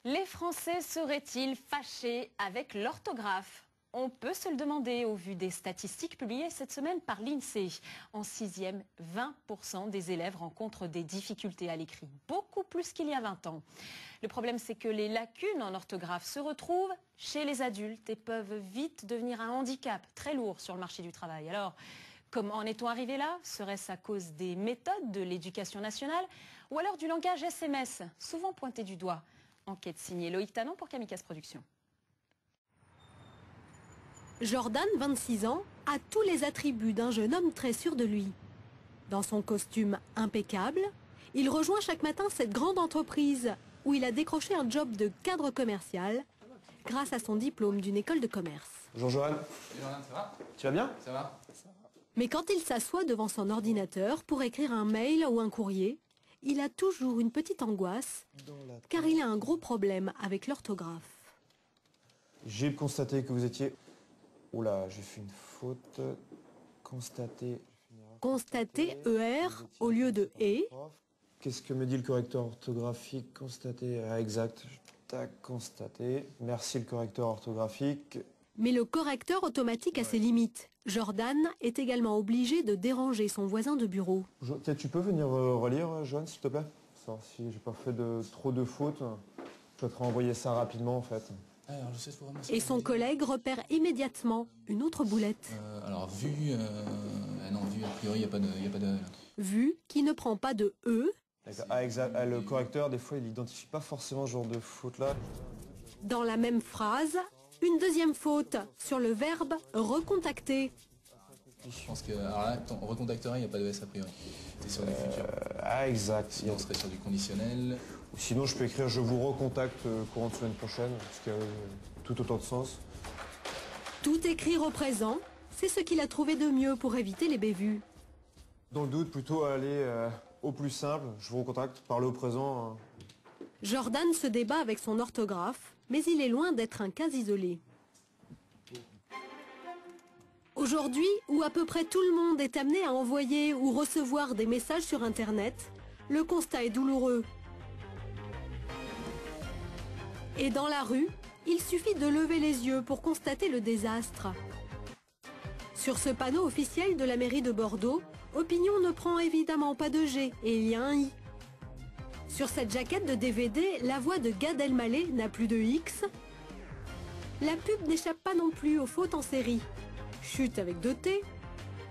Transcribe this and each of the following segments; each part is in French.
Les Français seraient-ils fâchés avec l'orthographe? On peut se le demander au vu des statistiques publiées cette semaine par l'INSEE. En 6e, 20% des élèves rencontrent des difficultés à l'écrit, beaucoup plus qu'il y a 20 ans. Le problème, c'est que les lacunes en orthographe se retrouvent chez les adultes et peuvent vite devenir un handicap très lourd sur le marché du travail. Alors, comment en est-on arrivé là? Serait-ce à cause des méthodes de l'éducation nationale ou alors du langage SMS, souvent pointé du doigt? Enquête signée Loïc Tanon pour Kamikaze Productions. Jordan, 26 ans, a tous les attributs d'un jeune homme très sûr de lui. Dans son costume impeccable, il rejoint chaque matin cette grande entreprise où il a décroché un job de cadre commercial grâce à son diplôme d'une école de commerce. Bonjour Johan. Salut Jordan, ça va? Tu vas bien? Ça va. Mais quand il s'assoit devant son ordinateur pour écrire un mail ou un courrier, il a toujours une petite angoisse car il a un gros problème avec l'orthographe. J'ai constaté que vous étiez... Oula, j'ai fait une faute. Constater... Constater ER au lieu de E. Qu'est-ce que me dit le correcteur orthographique? Constater... Ah, exact. Tac, constater. Merci le correcteur orthographique. Mais le correcteur automatique a ses limites. Jordan est également obligé de déranger son voisin de bureau. Tu peux venir relire, Johan, s'il te plaît? Savoir si j'ai pas fait trop de fautes. Je souhaiterais envoyer ça rapidement, en fait. Alors, je sais vraiment Et son collègue repère immédiatement une autre boulette. Alors, vu... non, vu, a priori, il n'y a pas de... Vu qui ne prend pas de E. Ah, exact. Ah, le correcteur, des fois, il n'identifie pas forcément ce genre de faute-là. Dans la même phrase, une deuxième faute sur le verbe recontacter. Je pense que... Alors là, on recontacterait, il n'y a pas de S a priori. C'est sur du futur. Ah, exact. Sinon, on serait sur du conditionnel. Sinon, je peux écrire « Je vous recontacte courant de semaine prochaine », ce qui a tout autant de sens. Tout écrire au présent, c'est ce qu'il a trouvé de mieux pour éviter les bévues. Dans le doute, plutôt aller au plus simple. Je vous recontacte, parler au présent. Jordan se débat avec son orthographe, mais il est loin d'être un cas isolé. Aujourd'hui, où à peu près tout le monde est amené à envoyer ou recevoir des messages sur Internet, le constat est douloureux. Et dans la rue, il suffit de lever les yeux pour constater le désastre. Sur ce panneau officiel de la mairie de Bordeaux, Opinion ne prend évidemment pas de G et il y a un I. Sur cette jaquette de DVD, la voix de Gad Elmaleh n'a plus de X. La pub n'échappe pas non plus aux fautes en série. Chute avec 2 T,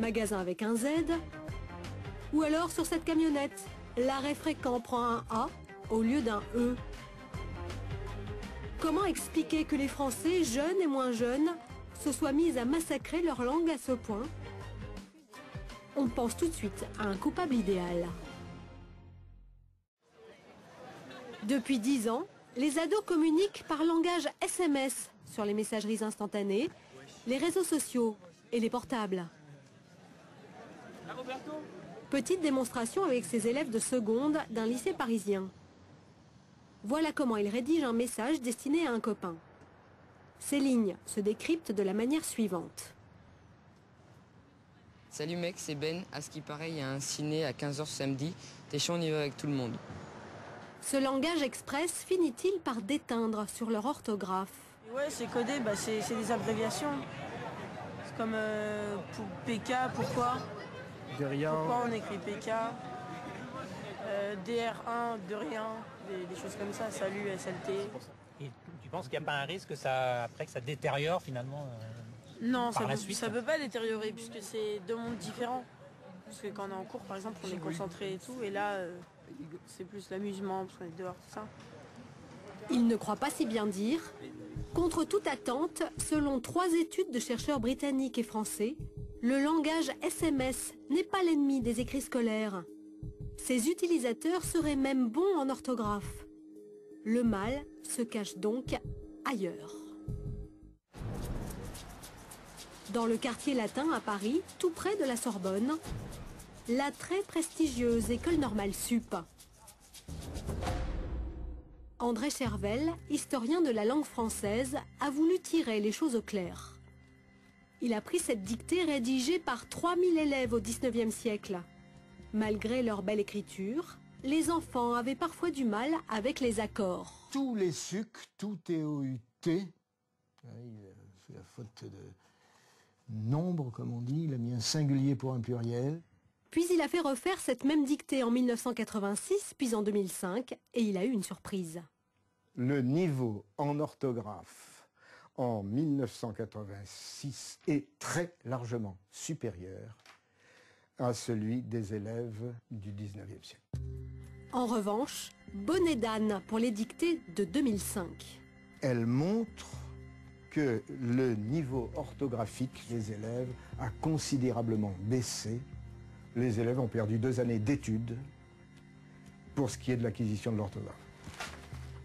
magasin avec un Z. Ou alors sur cette camionnette, l'arrêt fréquent prend un A au lieu d'un E. Comment expliquer que les Français, jeunes et moins jeunes, se soient mis à massacrer leur langue à ce point? On pense tout de suite à un coupable idéal. Depuis 10 ans, les ados communiquent par langage SMS sur les messageries instantanées, les réseaux sociaux et les portables. Petite démonstration avec ces élèves de seconde d'un lycée parisien. Voilà comment il rédige un message destiné à un copain. Ces lignes se décryptent de la manière suivante. Salut mec, c'est Ben. À ce qui paraît, il y a un ciné à 15 h samedi. T'es chaud, on y va avec tout le monde. Ce langage express finit-il par déteindre sur leur orthographe? Ouais, c'est codé, c'est des abréviations. C'est comme pour PK, pourquoi? De rien. Pourquoi on écrit PK? DR1, de rien, des choses comme ça, salut, SLT. Et tu penses qu'il n'y a pas un risque que ça, après que ça détériore finalement Non, par la suite? ça peut pas détériorer puisque c'est 2 mondes différents. Parce que quand on est en cours, par exemple, on est concentré et tout, et là, c'est plus l'amusement, parce qu'on est dehors, tout ça. Il ne croit pas si bien dire. Contre toute attente, selon 3 études de chercheurs britanniques et français, le langage SMS n'est pas l'ennemi des écrits scolaires. Ses utilisateurs seraient même bons en orthographe. Le mal se cache donc ailleurs. Dans le quartier latin à Paris, tout près de la Sorbonne, la très prestigieuse École normale sup. André Chervel, historien de la langue française, a voulu tirer les choses au clair. Il a pris cette dictée rédigée par 3000 élèves au XIXe siècle. Malgré leur belle écriture, les enfants avaient parfois du mal avec les accords. Tous les sucs, tout T-O-U-T. Il fait la faute de nombre, comme on dit. Il a mis un singulier pour un pluriel. Puis il a fait refaire cette même dictée en 1986, puis en 2005, et il a eu une surprise. Le niveau en orthographe en 1986 est très largement supérieur à celui des élèves du 19e siècle. En revanche, bonnet d'âne pour les dictées de 2005. Elle montre que le niveau orthographique des élèves a considérablement baissé. Les élèves ont perdu 2 années d'études pour ce qui est de l'acquisition de l'orthographe.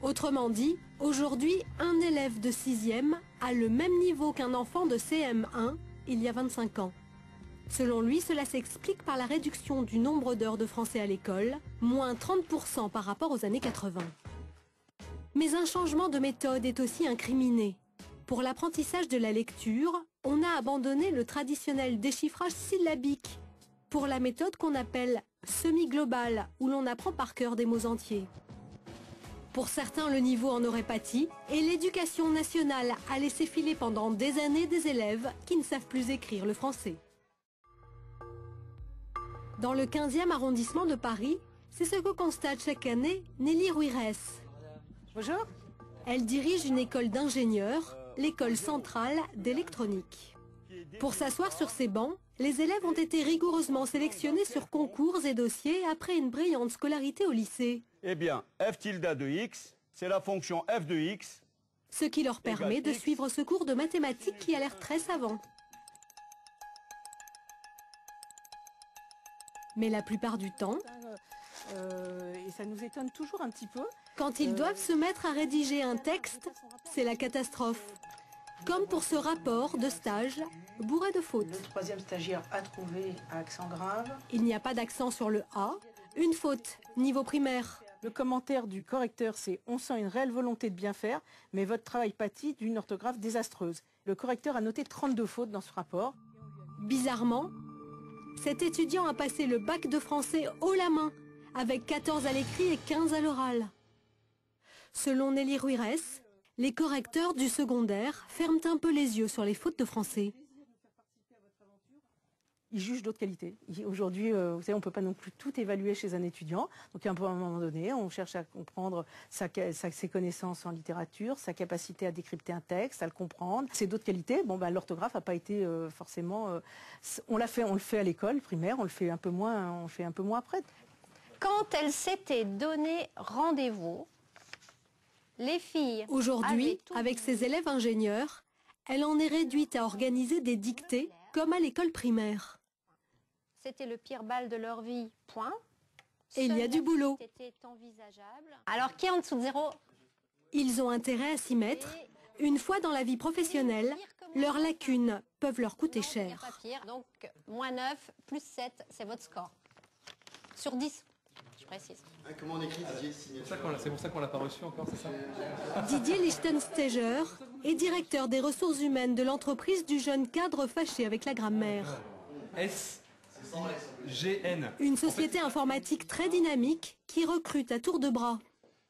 Autrement dit, aujourd'hui, un élève de 6e a le même niveau qu'un enfant de CM1 il y a 25 ans. Selon lui, cela s'explique par la réduction du nombre d'heures de français à l'école, moins 30% par rapport aux années 80. Mais un changement de méthode est aussi incriminé. Pour l'apprentissage de la lecture, on a abandonné le traditionnel déchiffrage syllabique pour la méthode qu'on appelle semi-globale, où l'on apprend par cœur des mots entiers. Pour certains, le niveau en aurait pâti, et l'éducation nationale a laissé filer pendant des années des élèves qui ne savent plus écrire le français. Dans le 15e arrondissement de Paris, c'est ce que constate chaque année Nelly Ruirez. Bonjour. Elle dirige une école d'ingénieurs, l'école centrale d'électronique. Pour s'asseoir sur ces bancs, les élèves ont été rigoureusement sélectionnés sur concours et dossiers après une brillante scolarité au lycée. Eh bien, f tilde de x, c'est la fonction f de x. Ce qui leur permet de suivre ce cours de mathématiques qui a l'air très savant. Mais la plupart du temps, et ça nous étonne toujours un petit peu. Quand ils doivent se mettre à rédiger un texte, c'est la catastrophe. Comme pour ce rapport de stage bourré de fautes. Le 3e stagiaire a trouvé un accent grave. Il n'y a pas d'accent sur le A. Une faute, niveau primaire. Le commentaire du correcteur, c'est « On sent une réelle volonté de bien faire, mais votre travail pâtit d'une orthographe désastreuse ». Le correcteur a noté 32 fautes dans ce rapport. Bizarrement, cet étudiant a passé le bac de français haut la main, avec 14 à l'écrit et 15 à l'oral. Selon Nelly Ruirez, les correcteurs du secondaire ferment un peu les yeux sur les fautes de français. Ils jugent d'autres qualités. Aujourd'hui, vous savez, on ne peut pas non plus tout évaluer chez un étudiant. Donc à un moment donné, on cherche à comprendre ses connaissances en littérature, sa capacité à décrypter un texte, à le comprendre. C'est d'autres qualités. Bon, ben, l'orthographe n'a pas été forcément... on le fait à l'école primaire, on le fait un peu moins après. Quand elle s'était donné rendez-vous, les filles... Aujourd'hui, avec ses élèves ingénieurs, elle en est réduite à organiser des dictées comme à l'école primaire. C'était le pire bal de leur vie, point. Et il y a du boulot. Alors, qui est en dessous de 0? Ils ont intérêt à s'y mettre. Une fois dans la vie professionnelle, leurs lacunes peuvent leur coûter cher. Donc, moins 9 plus 7, c'est votre score. Sur 10, je précise. Comment on écrit Didier? C'est pour ça qu'on l'a pas reçu encore, c'est ça? Didier Lichtensteger est directeur des ressources humaines de l'entreprise du jeune cadre fâché avec la grammaire. SGN. Une société informatique très dynamique qui recrute à tour de bras.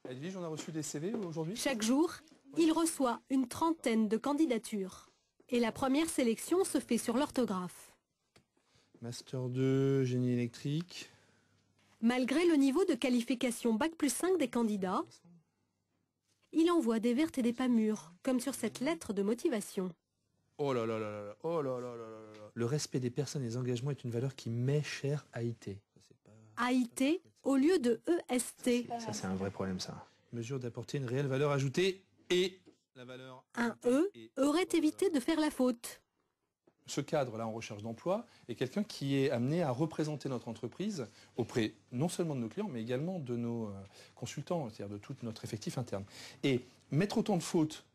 Edwige, on a reçu des CV aujourd'hui? Chaque jour, il reçoit une 30aine de candidatures. Et la première sélection se fait sur l'orthographe. Master 2, génie électrique. Malgré le niveau de qualification Bac+5 des candidats, il envoie des vertes et des pas mûres, comme sur cette lettre de motivation. Oh là là là là, oh là là là là là. Le respect des personnes et des engagements est une valeur qui m'est chère à IT. AIT au lieu de EST. Ça, c'est un vrai problème, ça. Mesure d'apporter une réelle valeur ajoutée et la valeur... Un E aurait évité de faire la faute. Ce cadre-là en recherche d'emploi est quelqu'un qui est amené à représenter notre entreprise auprès non seulement de nos clients, mais également de nos consultants, c'est-à-dire de tout notre effectif interne. Et mettre autant de fautes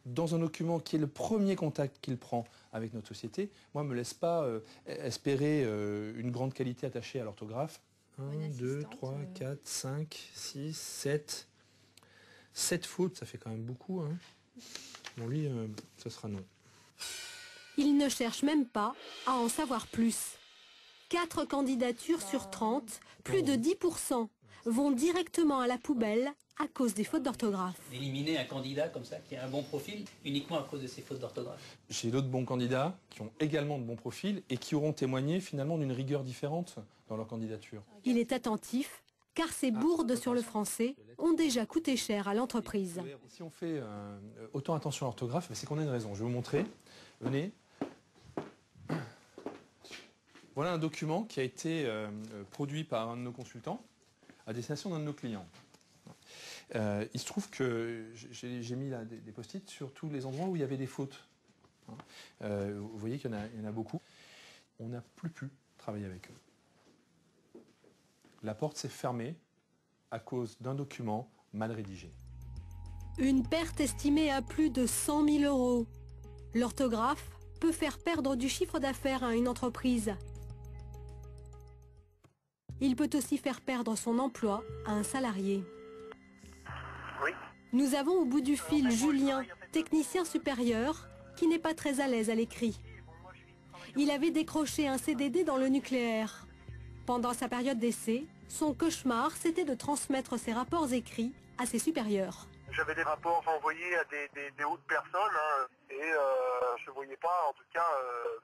dans un document qui est le premier contact qu'il prend avec notre société, moi, ne me laisse pas espérer une grande qualité attachée à l'orthographe. 1, 2, 3, 4, 5, 6, 7. 7 fautes, ça fait quand même beaucoup. Hein. Bon, lui, ça sera non. Il ne cherche même pas à en savoir plus. 4 candidatures sur 30, plus de 10%. vont directement à la poubelle à cause des fautes d'orthographe. D'éliminer un candidat comme ça qui a un bon profil uniquement à cause de ses fautes d'orthographe. J'ai d'autres bons candidats qui ont également de bons profils et qui auront témoigné finalement d'une rigueur différente dans leur candidature. Il est attentif car ces bourdes sur le français ont déjà coûté cher à l'entreprise. Si on fait autant attention à l'orthographe, c'est qu'on a une raison. Je vais vous montrer. Venez. Voilà un document qui a été produit par un de nos consultants à destination d'un de nos clients. Il se trouve que j'ai mis là des post-it sur tous les endroits où il y avait des fautes. Vous voyez qu'il y en a beaucoup. On n'a plus pu travailler avec eux. La porte s'est fermée à cause d'un document mal rédigé. Une perte estimée à plus de 100 000 €. L'orthographe peut faire perdre du chiffre d'affaires à une entreprise. Il peut aussi faire perdre son emploi à un salarié. Oui. Nous avons au bout du fil Julien, technicien supérieur, qui n'est pas très à l'aise à l'écrit. Il avait décroché un CDD dans le nucléaire. Pendant sa période d'essai, son cauchemar, c'était de transmettre ses rapports écrits à ses supérieurs. J'avais des rapports envoyés à des hautes personnes et je ne voyais pas, en tout cas,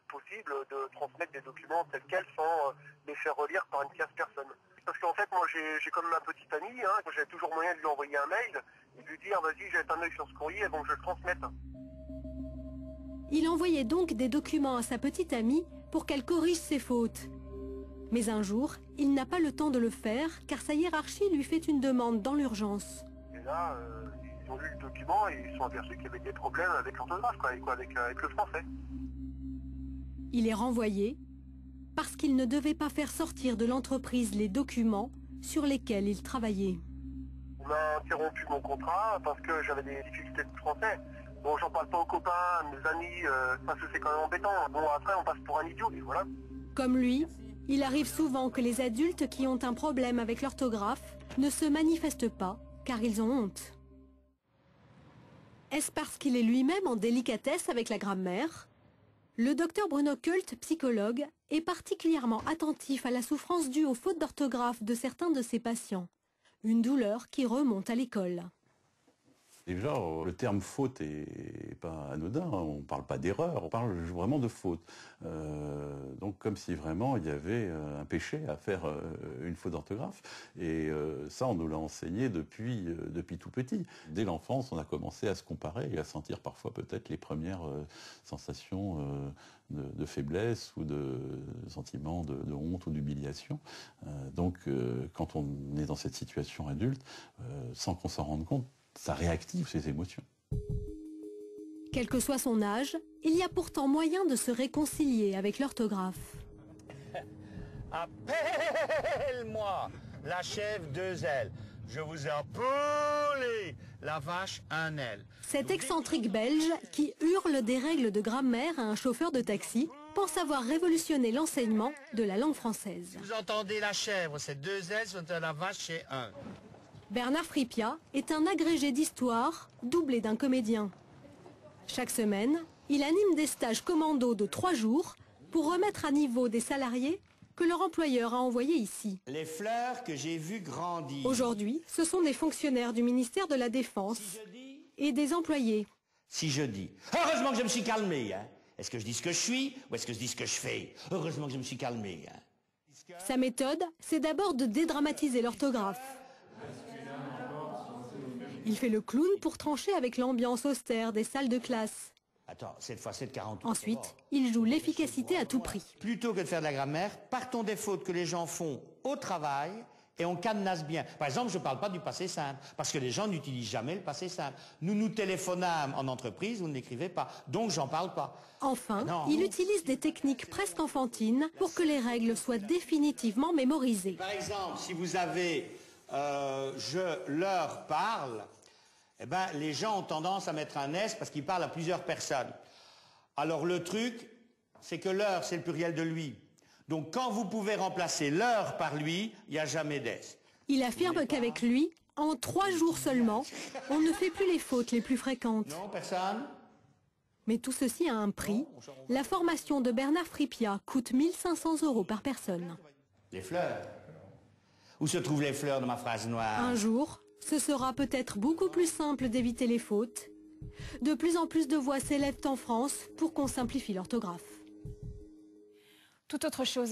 possible de transmettre des documents tels quels sans les faire relire par une tierce personne. Parce qu'en fait, moi, j'ai comme ma petite amie, j'ai toujours moyen de lui envoyer un mail et de lui dire, vas-y, jette un œil sur ce courrier avant que je le transmette. Il envoyait donc des documents à sa petite amie pour qu'elle corrige ses fautes. Mais un jour, il n'a pas le temps de le faire car sa hiérarchie lui fait une demande dans l'urgence. Et là, ils ont lu le document et ils se sont aperçus qu'il y avait des problèmes avec l'orthographe, avec le français. Il est renvoyé parce qu'il ne devait pas faire sortir de l'entreprise les documents sur lesquels il travaillait. On a interrompu mon contrat parce que j'avais des difficultés de français. Bon, j'en parle pas aux copains, à mes amis, parce que c'est quand même embêtant. Bon, après, on passe pour un idiot, et voilà. Comme lui, il arrive souvent que les adultes qui ont un problème avec l'orthographe ne se manifestent pas car ils ont honte. Est-ce parce qu'il est lui-même en délicatesse avec la grammaire? Le docteur Bruno Kult, psychologue, est particulièrement attentif à la souffrance due aux fautes d'orthographe de certains de ses patients. Une douleur qui remonte à l'école. Déjà, le terme faute est pas anodin, on ne parle pas d'erreur, on parle vraiment de faute. Donc comme si vraiment il y avait un péché à faire une faute d'orthographe. Et ça, on nous l'a enseigné depuis tout petit. Dès l'enfance, on a commencé à se comparer et à sentir parfois peut-être les premières sensations de faiblesse ou de sentiments de honte ou d'humiliation. Donc quand on est dans cette situation adulte, sans qu'on s'en rende compte, ça réactive ses émotions. Quel que soit son âge, il y a pourtant moyen de se réconcilier avec l'orthographe. Appelle-moi la chèvre 2 L. Je vous ai appelé la vache 1 L. Cet excentrique belge qui hurle des règles de grammaire à un chauffeur de taxi pense avoir révolutionné l'enseignement de la langue française. Vous entendez la chèvre, c'est 2 L, c'est la vache, c'est 1. Bernard Fripia est un agrégé d'histoire, doublé d'un comédien. Chaque semaine, il anime des stages commando de 3 jours pour remettre à niveau des salariés que leur employeur a envoyés ici. Les fleurs que j'ai vues grandir. Aujourd'hui, ce sont des fonctionnaires du ministère de la Défense et des employés. Si je dis, heureusement que je me suis calmé, hein. Est-ce que je dis ce que je suis ou est-ce que je dis ce que je fais? Heureusement que je me suis calmé. Hein. Sa méthode, c'est d'abord de dédramatiser l'orthographe. Il fait le clown pour trancher avec l'ambiance austère des salles de classe. Attends, cette fois c'est de 48. Ensuite, il joue l'efficacité à tout prix. Plutôt que de faire de la grammaire, partons des fautes que les gens font au travail et on cadenasse bien. Par exemple, je ne parle pas du passé simple, parce que les gens n'utilisent jamais le passé simple. Nous téléphonâmes en entreprise, vous ne l'écrivez pas, donc j'en parle pas. Enfin, il utilise des techniques presque enfantines pour que les règles soient définitivement mémorisées. Par exemple, si vous avez je leur parle, eh ben, les gens ont tendance à mettre un S parce qu'ils parlent à plusieurs personnes. Alors le truc, c'est que leur, c'est le pluriel de lui. Donc quand vous pouvez remplacer leur par lui, il n'y a jamais d'S. Il affirme qu'avec lui, en 3 jours seulement, on ne fait plus les fautes les plus fréquentes. Non, personne. Mais tout ceci a un prix. La formation de Bernard Fripia coûte 1 500 € par personne. Les fleurs. Où se trouvent les fleurs de ma phrase noire? Un jour, ce sera peut-être beaucoup plus simple d'éviter les fautes. De plus en plus de voix s'élèvent en France pour qu'on simplifie l'orthographe. Tout autre chose.